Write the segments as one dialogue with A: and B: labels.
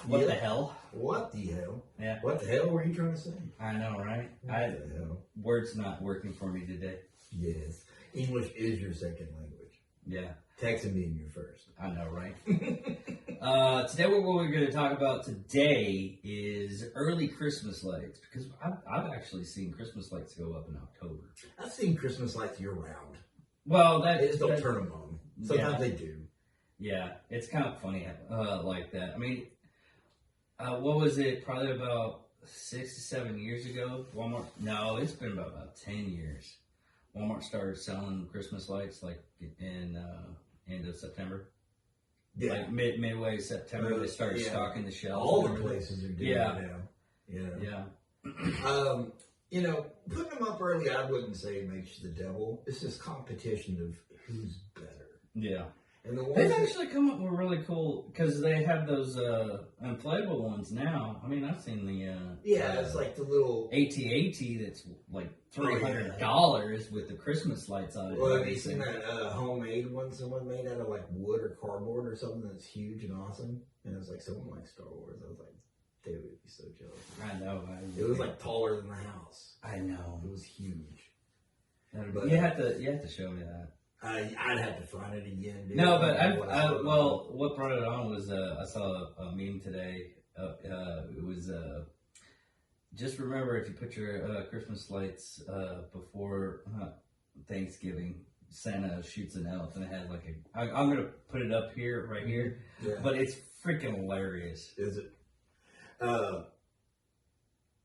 A: What the hell?
B: What the hell?
A: Yeah.
B: What the hell were you trying to say?
A: I know, right?
B: What the hell?
A: Words not working for me today.
B: Yes. English is your second language.
A: Yeah.
B: Texan being your first.
A: I know, right? Today, what we're going to talk about today is early Christmas lights, because I've actually seen Christmas lights go up in October.
B: I've seen Christmas lights year round.
A: Well,
B: They just don't turn them on. Sometimes they do.
A: Yeah, it's kind of funny like that. I mean, what was it? Probably about 6 to 7 years ago. Walmart. No, it's been about 10 years. Walmart started selling Christmas lights like in end of September.
B: Yeah.
A: Like midway September, they started stocking the shelves.
B: All the places are doing it now.
A: Yeah.
B: Putting them up early, I wouldn't say it makes you the devil. It's just competition of who's better.
A: Yeah.
B: And the ones
A: they've actually come up with really cool, because they have those inflatable ones now. I mean, I've seen the
B: it's like the little
A: AT-AT that's like $300 with the Christmas lights on it.
B: Well, have you seen that homemade one someone made out of like wood or cardboard or something that's huge and awesome? And it was like someone likes Star Wars. I was like, they would be so jealous.
A: I know.
B: It was like taller than the house.
A: I know.
B: It was huge.
A: But you have to show me that.
B: I'd have to find it again. Dude.
A: No, but what brought it on was I saw a meme today. It was just remember, if you put your Christmas lights before Thanksgiving, Santa shoots an elf, and it has like I'm gonna put it up here, right here, but it's freaking hilarious.
B: Is it? I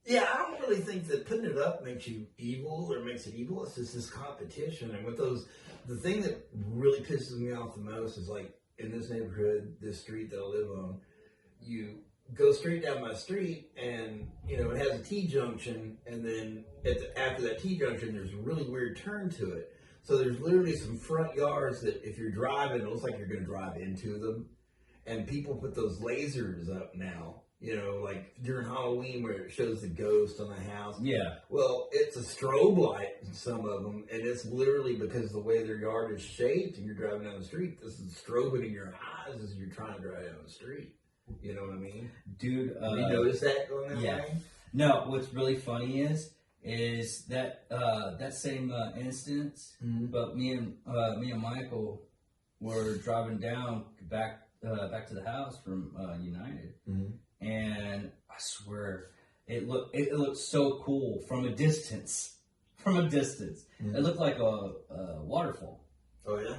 B: don't really think that putting it up makes you evil or makes it evil. It's just this competition. And with the thing that really pisses me off the most is like in this neighborhood, this street that I live on, you go straight down my street and, it has a T-junction. And then after that T-junction, there's a really weird turn to it. So there's literally some front yards that if you're driving, it looks like you're going to drive into them. And people put those lasers up now. Like during Halloween where it shows the ghost on the house.
A: Yeah.
B: Well, it's a strobe light in some of them, and it's literally because the way their yard is shaped and you're driving down the street, this is strobing in your eyes as you're trying to drive down the street. You know what I mean?
A: Dude.
B: Have you noticed that going that way?
A: No, what's really funny is that that same instance, but me and Michael were driving down back to the house from United. And I swear, it looked so cool from a distance. It looked like a waterfall.
B: Oh yeah.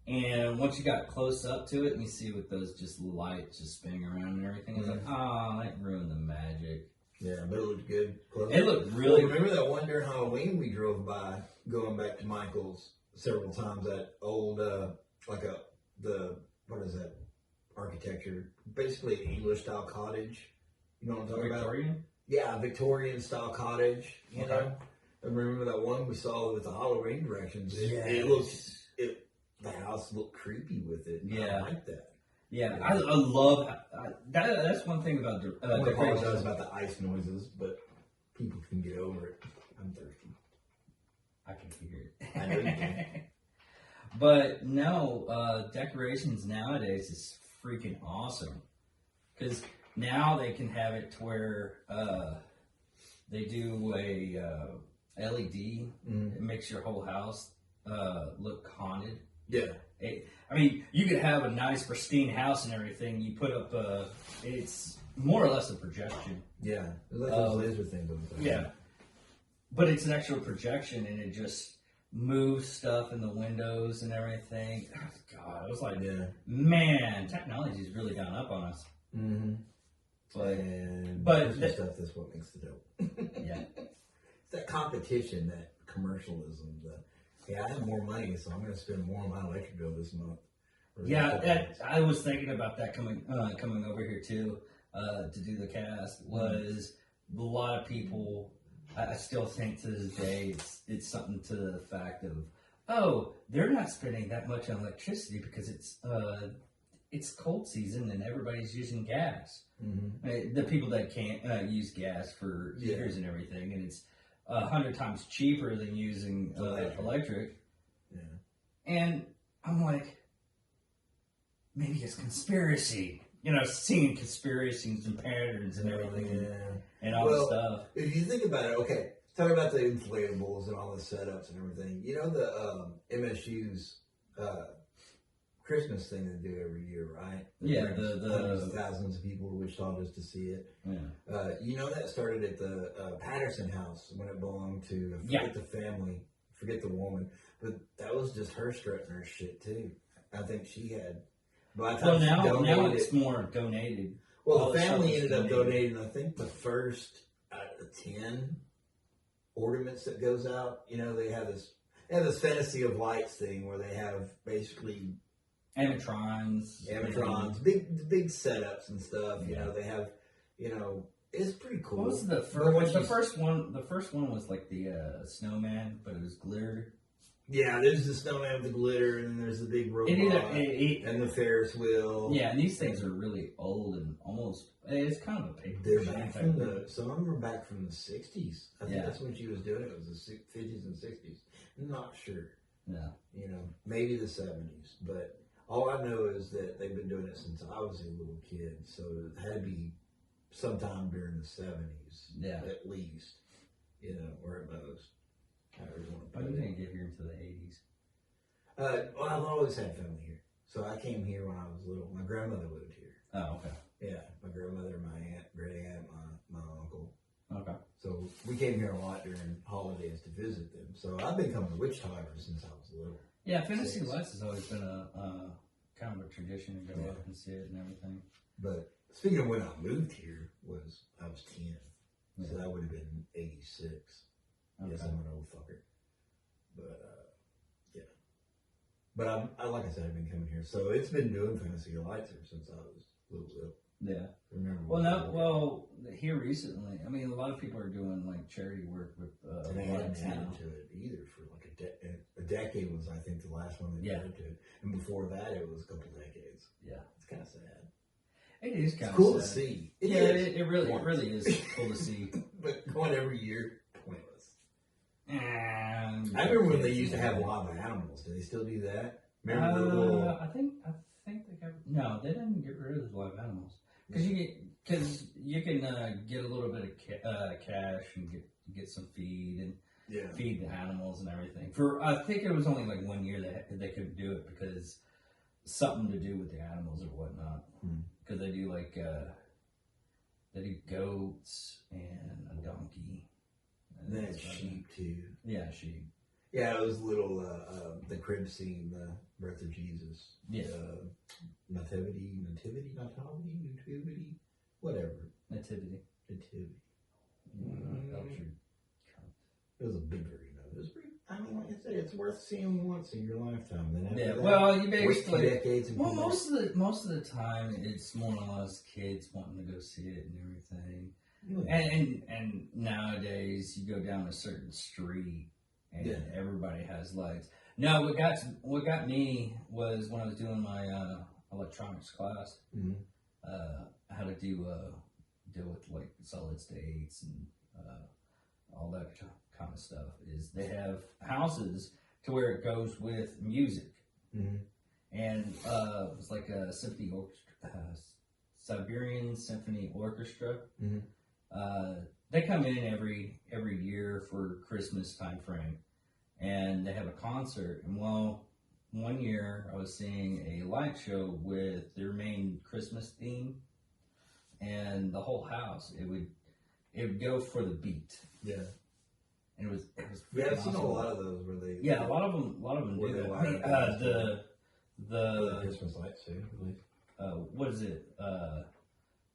A: And once you got close up to it, and you see with those just lights just spinning around and everything, it's like, that ruined the magic.
B: Yeah, but it looked good. Close.
A: It looked really.
B: Well, remember that one during Halloween we drove by, going back to Michael's several times. That old what is that? Architecture, basically an English style cottage. You know what I'm talking
A: Victorian?
B: about? Yeah, Victorian style cottage. You know, I remember that one we saw with the Halloween directions. The house looked creepy with it.
A: Yeah,
B: I like that.
A: Yeah, I love that. That's one thing about
B: I apologize about the ice noises, but people can get over it. I'm thirsty.
A: I can hear it.
B: I know you can.
A: But no, decorations nowadays is freaking awesome, because now they can have it to where they do a LED. It makes your whole house look haunted.
B: Yeah.
A: I mean, you could have a nice pristine house and everything. You put up it's more or less a projection.
B: Yeah, it's like those laser things.
A: Yeah, but it's an actual projection, and it just move stuff in the windows and everything. God, I was like, man, technology's really gone up on us. But
B: stuff that's what makes the dope.
A: Yeah,
B: it's that competition, that commercialism. I have more money, so I'm going to spend more on my electric bill this month.
A: I was thinking about that coming over here too to do the cast. Was a lot of people. I still think to this day it's something to the fact of, they're not spending that much on electricity because it's cold season and everybody's using gas. The people that can't use gas for heaters and everything, and it's 100 times cheaper than using electric. Yeah. And I'm like, maybe it's conspiracy. seeing conspiracies and patterns and everything and all
B: Well,
A: this stuff.
B: If you think about it, okay, talk about the inflatables and all the setups and everything. You know the MSU's Christmas thing they do every year, right?
A: Yeah,
B: brings
A: the
B: hundreds of thousands of people to Wichita just to see it.
A: yeah.
B: You know that started at the Patterson house when it belonged to the family, forget the woman, but that was just her strutting her shit too. I think she had. By the
A: Well,
B: time she
A: now
B: donated
A: it's more donated.
B: well,
A: all
B: the
A: the
B: family
A: stuff is
B: ended up
A: donated.
B: donating, I think, the first out of the 10 ornaments that goes out. They have this fantasy of lights thing where they have basically
A: Animatrons,
B: big setups and stuff.
A: Yeah.
B: They have, it's pretty cool.
A: What was the first? The first one. The first one was like the snowman, but it was glitter.
B: Yeah, there's the snowman with the glitter, and there's the big robot, and the Ferris wheel.
A: Yeah, and these things are really old and almost. It's kind of a paper.
B: They're back from some of them are back from the 60s. I think that's when she was doing it. It was the 50s and 60s. Not sure.
A: Yeah.
B: Maybe the 70s. But all I know is that they've been doing it since I was a little kid. So it had to be sometime during the 70s.
A: Yeah.
B: At least. Or at most. However you want to
A: But
B: put
A: you
B: it.
A: didn't get here into the 80s.
B: Well, I've always had family here. So I came here when I was little. My grandmother lived here.
A: Oh, okay.
B: Yeah, my grandmother, my aunt, great aunt, my uncle.
A: Okay.
B: So we came here a lot during holidays to visit them. So I've been coming to Wichita ever since I was little.
A: Yeah, Fantasy Lights has always been a kind of a tradition to go up and see it and everything.
B: But speaking of when I moved here, I was 10. So
A: Yeah.
B: that would have been 86.
A: Okay.
B: Yes, I'm an old fucker. But, yeah. But like I said, I've been coming here. So it's been doing Fantasy Lights ever since I was little.
A: Yeah.
B: Remember?
A: Well, here recently, I mean, a lot of people are doing like charity work with
B: And they hadn't
A: lights now.
B: added to it either for like a decade was, I think, the last one they added to it. And before that, it was a couple decades.
A: Yeah.
B: It's kind of sad.
A: It is kind
B: It's
A: of
B: cool to
A: sad.
B: see.
A: It really is cool to see.
B: But going every year, pointless.
A: And
B: I remember when they used to have live animals. Do they still do that? Remember the little...
A: I think they got no. They didn't get rid of the live animals because you can get a little bit of cash and get some feed and feed the animals and everything. I think it was only like 1 year that they couldn't do it because something to do with the animals or whatnot. Because they do like they do goats and a donkey. And
B: They had sheep too.
A: Yeah, sheep.
B: Yeah, it was little the crib scene, the birth of Jesus.
A: Yeah.
B: Nativity, whatever.
A: Nativity.
B: It was a big arena. It was pretty. I mean, like I said, it's worth seeing once in your lifetime. Then after that,
A: well, you
B: wait 2
A: basically.
B: decades. And
A: Well, most of the time, it's more or less kids wanting to go see it and everything. And nowadays, you go down a certain street and everybody has lights. No, what got me was when I was doing my electronics class, how to deal with like solid states and all that kind of stuff. Is they have houses to where it goes with music, and it's like a symphony orchestra, Siberian Symphony Orchestra. They come in every year for Christmas time frame, and they have a concert. And well, 1 year I was seeing a light show with their main Christmas theme, and the whole house it would go for the beat.
B: Yeah. And
A: it was
B: I've seen a lot of those where they
A: a lot of them do that. I mean, the
B: Christmas lights too.
A: what is it?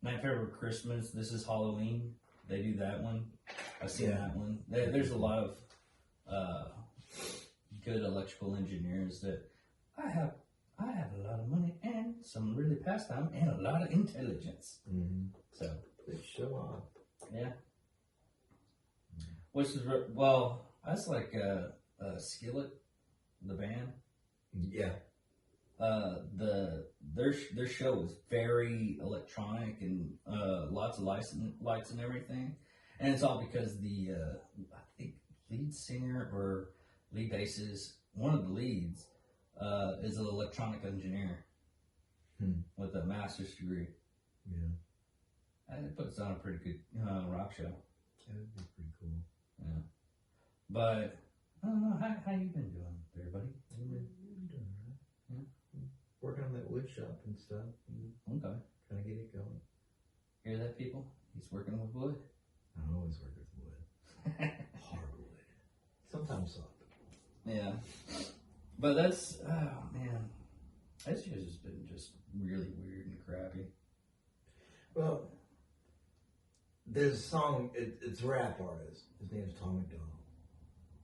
A: Night Favorite Christmas. This is Halloween. They do that one. I've seen that one. There's a lot of good electrical engineers that I have a lot of money and some really pastime and a lot of intelligence. So
B: they show off.
A: Yeah. Which is that's like Skillet, the band.
B: Yeah.
A: Their show is very electronic and lots of lights and everything, and it's all because the I think lead singer or lead bassist, one of the leads, is an electronic engineer, with a master's degree.
B: Yeah.
A: And it puts on a pretty good rock show.
B: That would be pretty cool.
A: Yeah. But I don't know, how you been doing there, buddy?
B: I'm doing all right. Working on that wood shop and stuff.
A: Okay.
B: Trying to get it going.
A: Hear that, people? He's working with wood.
B: I always work with wood. Hardwood. Sometimes soft.
A: Yeah. But that's, oh man. This year's just been just really weird and crappy.
B: Well, there's a song, it's a rap artist. His name's Tom McDonald.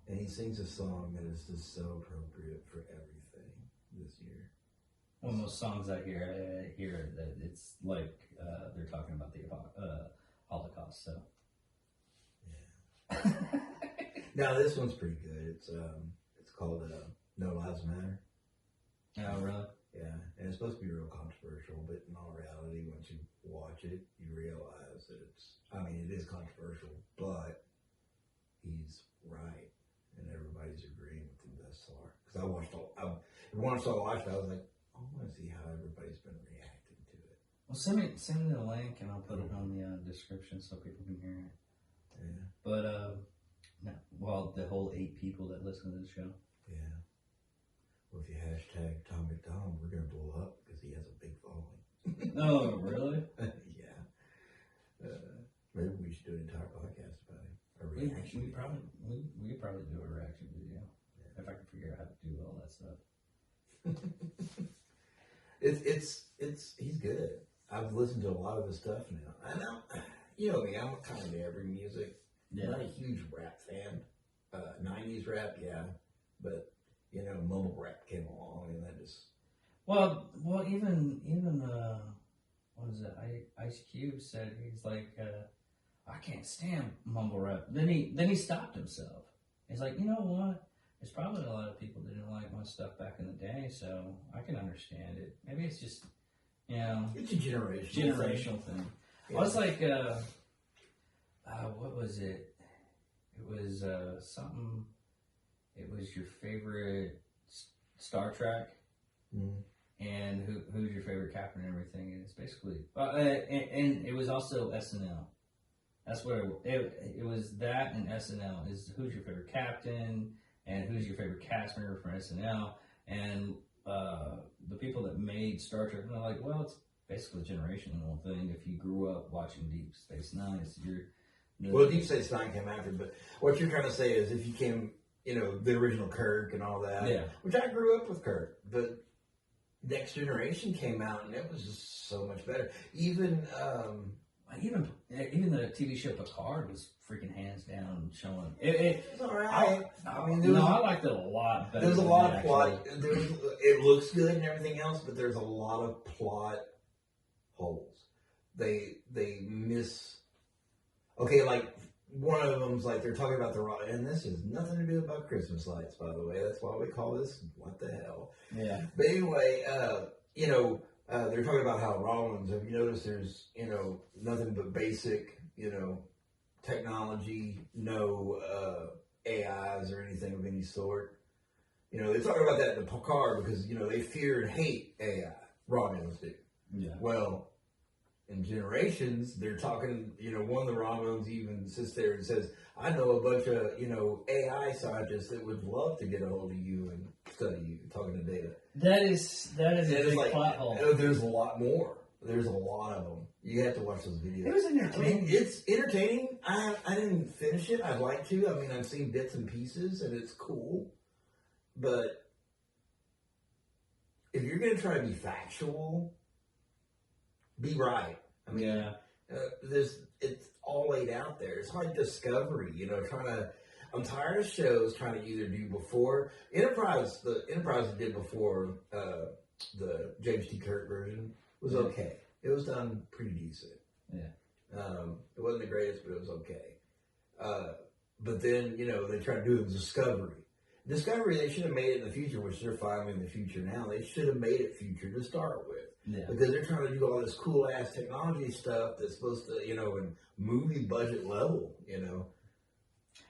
B: And he sings a song that is just so appropriate for everything this year.
A: Well, most songs I hear that it's like they're talking about the Holocaust, so.
B: Yeah. Now, this one's pretty good. It's called No Lives Matter.
A: Oh, really?
B: Yeah, and it's supposed to be real controversial, but in all reality, once you watch it, you realize that it is controversial, but he's right, and everybody's agreeing with him thus far. Because once I watched it, I was like, I want to see how everybody's been reacting to it.
A: Well, send me the link, and I'll put it on the description so people can hear it.
B: Yeah.
A: But, no, well, the whole 8 people that listen to the show.
B: Yeah. Well, if you hashtag Tom McDonald, we're going to blow up because he has a big following.
A: Oh, really?
B: Yeah. Maybe we should do an entire podcast about it. A
A: We
B: reaction.
A: could probably do a reaction video if I can figure out how to do all that stuff.
B: He's good. I've listened to a lot of his stuff now. I know, you know me, I'm kind of every music.
A: Yeah.
B: I'm not a huge rap fan. 90s rap, yeah. But, mumble rap came along and that just...
A: Well, even what is it? Ice Cube said he's like, I can't stand mumble rap. Then he stopped himself. He's like, you know what? There's probably a lot of people that didn't like my stuff back in the day, so I can understand it. Maybe it's just,
B: It's a generational
A: thing.
B: Yeah.
A: Well, it's like, what was it? It was something. It was your favorite Star Trek, and who's your favorite captain and everything. And it's basically, and it was also SNL. That's what it was. That and SNL is who's your favorite captain and who's your favorite cast member from SNL. And the people that made Star Trek, they're like, well, it's basically a generational thing. If you grew up watching Deep Space Nine,
B: Well, Deep Space Nine came after, but what you're trying to say is if you came, the original Kirk and all that,
A: yeah.
B: Which I grew up with Kirk, but Next Generation came out and it was just so much better. Even
A: the TV show Picard was freaking hands down showing it.
B: It's all right.
A: I liked it a lot better.
B: There's a lot of plot. It looks good and everything else, but there's a lot of plot holes. They miss. Okay, like one of them's like they're talking about and this has nothing to do about Christmas lights, by the way. That's why we call this what the hell.
A: Yeah.
B: But anyway, they're talking about how Rollins. Have you noticed there's nothing but basic technology, no AIs or anything of any sort. They talk about that in the Picard because they fear and hate AI. Romulans do.
A: Yeah.
B: Well, in Generations, they're talking, one of the Romulans even sits there and says, I know a bunch of, AI scientists that would love to get a hold of you and study you, talking to Data.
A: That is a big plot hole.
B: There's a lot more. There's a lot of them. You have to watch those videos.
A: It was entertaining.
B: It's entertaining. I didn't finish it. I'd like to. I've seen bits and pieces, and it's cool. But if you're going to try to be factual, be right. It's all laid out there. It's like Discovery, I'm tired of shows trying to either do before Enterprise. The Enterprise that did before the James T. Kirk version was okay. It was done pretty decent.
A: Yeah.
B: It wasn't the greatest, but it was okay. But then they tried to do the Discovery. Discovery, they should have made it in the future, which they're finally in the future now. They should have made it future to start with.
A: Yeah.
B: Because they're trying to do all this cool ass technology stuff that's supposed to, in movie budget level,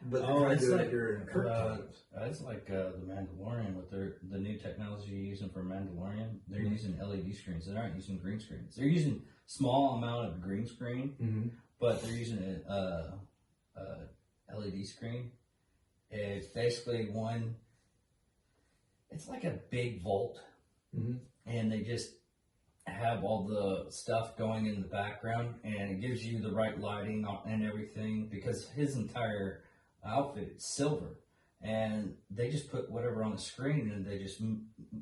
B: But they're trying to do it during Kirk times.
A: It's like the Mandalorian with the new technology you're using for Mandalorian. They're using LED screens. They aren't using green screens. They're using small amount of green screen, but they're using a LED screen. It's basically it's like a big vault, and they just have all the stuff going in the background, and it gives you the right lighting and everything, because his entire outfit is silver, and they just put whatever on the screen, and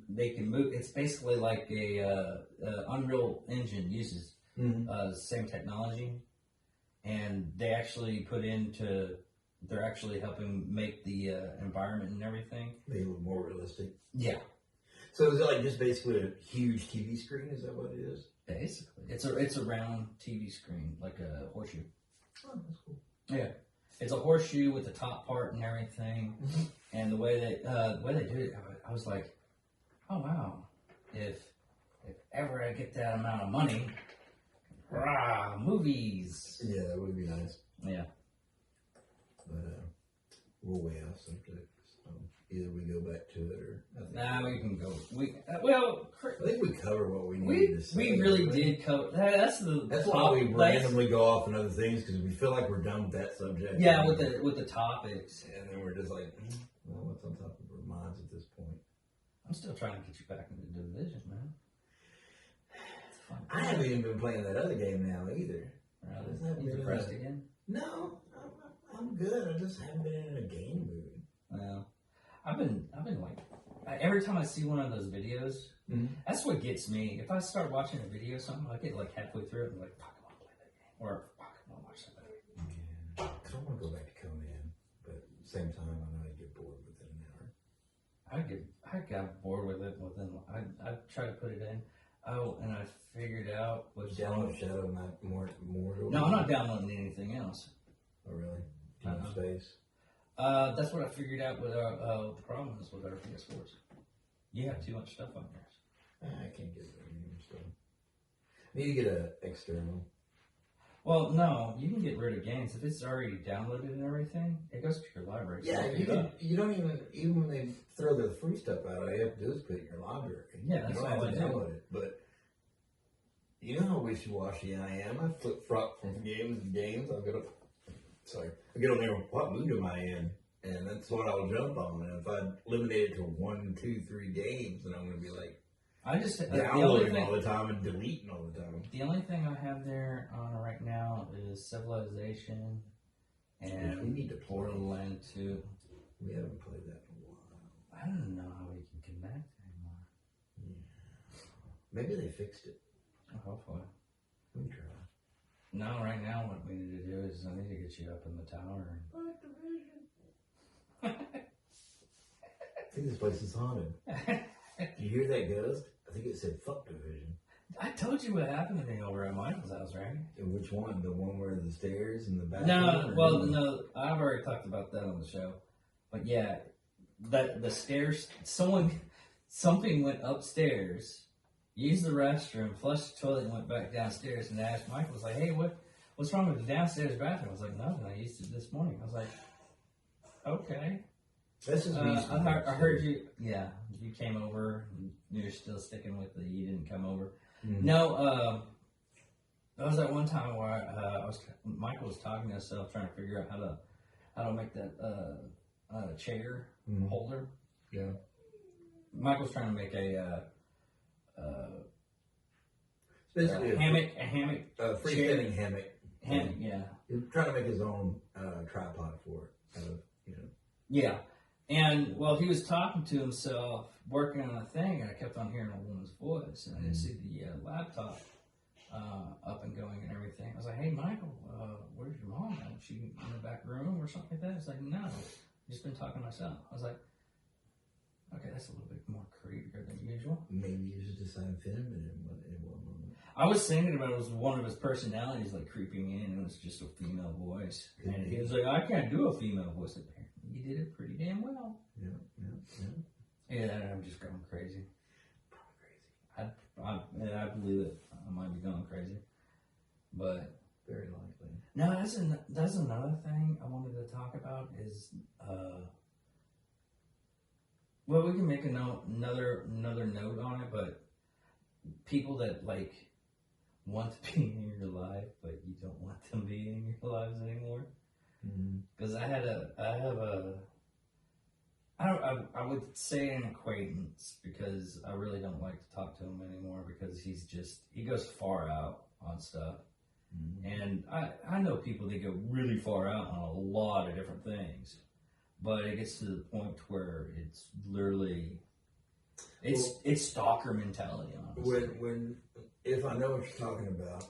A: they can move. It's basically like a Unreal Engine uses the same technology, and they actually they're actually helping make the environment and everything.
B: Make it look more realistic.
A: Yeah.
B: So is it like just basically a huge TV screen? Is that what it is?
A: Basically, it's a round TV screen, like a horseshoe.
B: Oh, that's cool.
A: Yeah, it's a horseshoe with the top part and everything. And the way they do it, I was like, oh wow, if ever I get that amount of money, rah, movies.
B: Yeah, that would be nice.
A: Yeah.
B: But we'll way off subject. So either we go back to it or
A: We can go.
B: I think we covered what we needed to say.
A: We really did cover. That's
B: why we randomly go off on other things, because we feel like we're done with that subject.
A: Yeah, with the topics,
B: and then we're just like, well, what's on top of our minds at this point?
A: I'm still trying to get you back into the division, man.
B: I haven't even been playing that other game now either.
A: Really? You depressed again?
B: No, I'm good. I just haven't been in a game mood.
A: Well, I've been like, every time I see one of those videos, that's what gets me. If I start watching a video or something, I get like halfway through it and like, fuck, I want to play that game, or fuck, I want to watch that movie.
B: Yeah, because I want to go back to Conan, but at the same time, I know I'd get bored within an hour.
A: I got bored with it within. I tried to put it in. Oh, and I figured out which
B: download Shadow Knight more.
A: No, I'm not downloading anything else.
B: Oh, really? Space.
A: That's what I figured out with the problem is with our PS4s. You have too much stuff on yours.
B: I can't get rid of any stuff. I need to get an external.
A: Well, no, you can get rid of games if it's already downloaded and everything. It goes to your library.
B: Yeah, you don't even when they throw the free stuff out, all you have to do is put it in your library.
A: Yeah, that's all I do.
B: Download it, but you know how wishy-washy I am. I flip-flop from games to games. I get on there. What mood am I in? And that's what I'll jump on. And if I eliminate it to 1, 2, 3 games, then I'm going to be like,
A: I just
B: downloading all the time and deleting all the time.
A: The only thing I have there on right now is Civilization and
B: we need to
A: Borderlands 2.
B: We haven't played that in a while.
A: I don't know how we can connect anymore.
B: Yeah. Maybe they fixed it.
A: Hopefully.
B: We can try.
A: No, right now what we need to do is I need to get you up in the tower.
B: I think this place is haunted. You hear that ghost? I think it said fuck Division.
A: I told you what happened to me over at Michael's house, right?
B: And which one? The one where the stairs and the bathroom?
A: No, I've already talked about that on the show. But yeah, the stairs, something went upstairs, used the restroom, flushed the toilet, and went back downstairs. And I asked Michael, I was like, hey, what's wrong with the downstairs bathroom? I was like, nothing. I used it this morning. I was like, okay.
B: That's just me.
A: I heard you. Yeah, you came over. And you're still sticking with you didn't come over. Mm-hmm. No, that was that one time where Michael was talking to himself, trying to figure out how to make that chair holder.
B: Yeah.
A: Michael's trying to make a hammock,
B: freestanding hammock.
A: Hammock, yeah.
B: He's trying to make his own tripod for it.
A: Yeah. And, well, he was talking to himself, working on a thing, and I kept on hearing a woman's voice, and I didn't see the laptop up and going and everything. I was like, hey, Michael, where's your mom at? Is she in the back room or something like that? He's like, no, I've just been talking to myself. I was like, okay, that's a little bit more creepier than usual.
B: Maybe you should decide feminine in one moment.
A: I was thinking about it was one of his personalities, like, creeping in, and it was just a female voice. And he was like, I can't do a female voice. Apparently, you did it pretty damn well. Yeah, I'm just going crazy. I believe it. I might be going crazy. But
B: very likely.
A: No, that's another thing I wanted to talk about is well, we can make another note on it, but people that like want to be in your life, but you don't want them being in your lives anymore. Because I would say an acquaintance, because I really don't like to talk to him anymore, because he goes far out on stuff. And I know people that go really far out on a lot of different things, but it gets to the point where it's literally, it's stalker mentality, honestly.
B: If I know what you're talking about,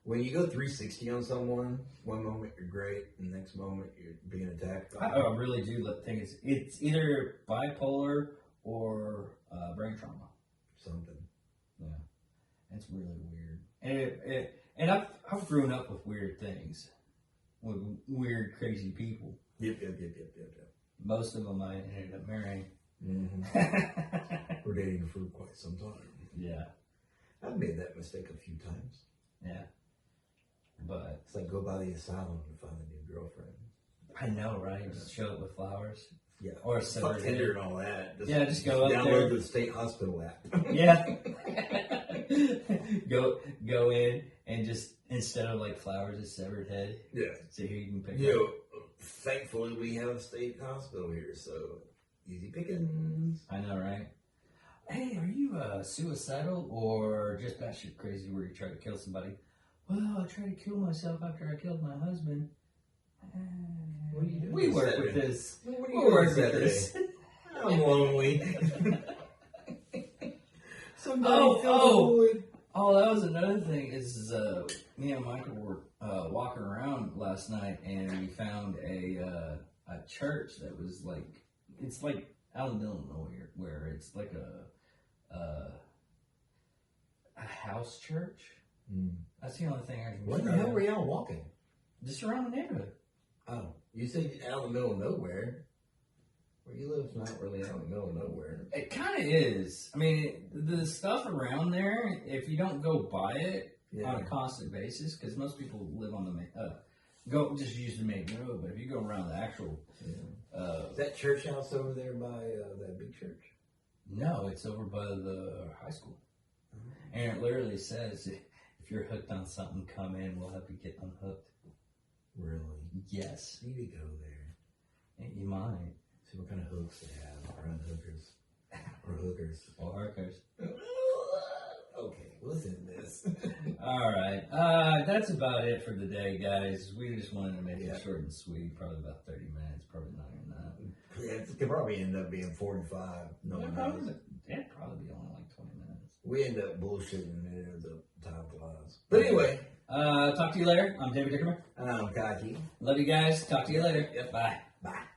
B: when you go 360 on someone, one moment you're great, and the next moment you're being attacked.
A: I really do think it's either bipolar or brain trauma.
B: Something.
A: Yeah, it's really weird. And I've grown up with weird things, with weird, crazy people.
B: Yep.
A: Most of them I ended up marrying.
B: We're dating for quite some time.
A: Yeah.
B: I've made that mistake a few times.
A: Yeah. But
B: it's like go by the asylum and find a new girlfriend.
A: I know, right? Just show up with flowers.
B: Yeah.
A: Or
B: fuck Tinder and all that.
A: Just go up
B: download
A: there.
B: the state hospital app.
A: Yeah. Go in and just, instead of like flowers, a severed head.
B: Yeah.
A: So here you can pick
B: up. Thankfully we have a state hospital here, so easy pickings.
A: I know, right? Hey, are you suicidal or just batshit crazy where you try to kill somebody? Well, I tried to kill myself after I killed my husband.
B: What are you doing?
A: We work with this.
B: What are you doing Saturday? I'm lonely.
A: Oh, that was another thing. Is me and Michael were walking around last night, and we found a church that was like, it's like out in the middle of nowhere, where it's like a house church. That's the only thing I can.
B: What the hell were y'all walking?
A: Just around the neighborhood.
B: Oh, you said out in the middle of nowhere. Where you live's not really out in the middle of nowhere.
A: It kind of is. I mean, the stuff around there, if you don't go by it on a constant basis, because most people live on the just use the main road. But if you go around the actual,
B: is that church house over there by that big church?
A: No, it's over by the high school, and it literally says, if you're hooked on something, come in. We'll help you get unhooked.
B: Really?
A: Yes.
B: You need to go there.
A: You might.
B: See what kind of hooks they have around hookers. Or hookers.
A: Or hookers.
B: Okay, listen to this.
A: All right. That's about it for the day, guys. We just wanted to make it short and sweet. Probably about 30 minutes. Probably not even that.
B: Yeah, it could probably end up being 45. No one knows.
A: It'd probably be only like 20 minutes.
B: We end up bullshitting and it ends up time flies. But anyway.
A: Talk to you later. I'm David Dickerman.
B: And I'm Kaki.
A: Love you guys. Talk to you later.
B: Yep.
A: Bye.
B: Bye.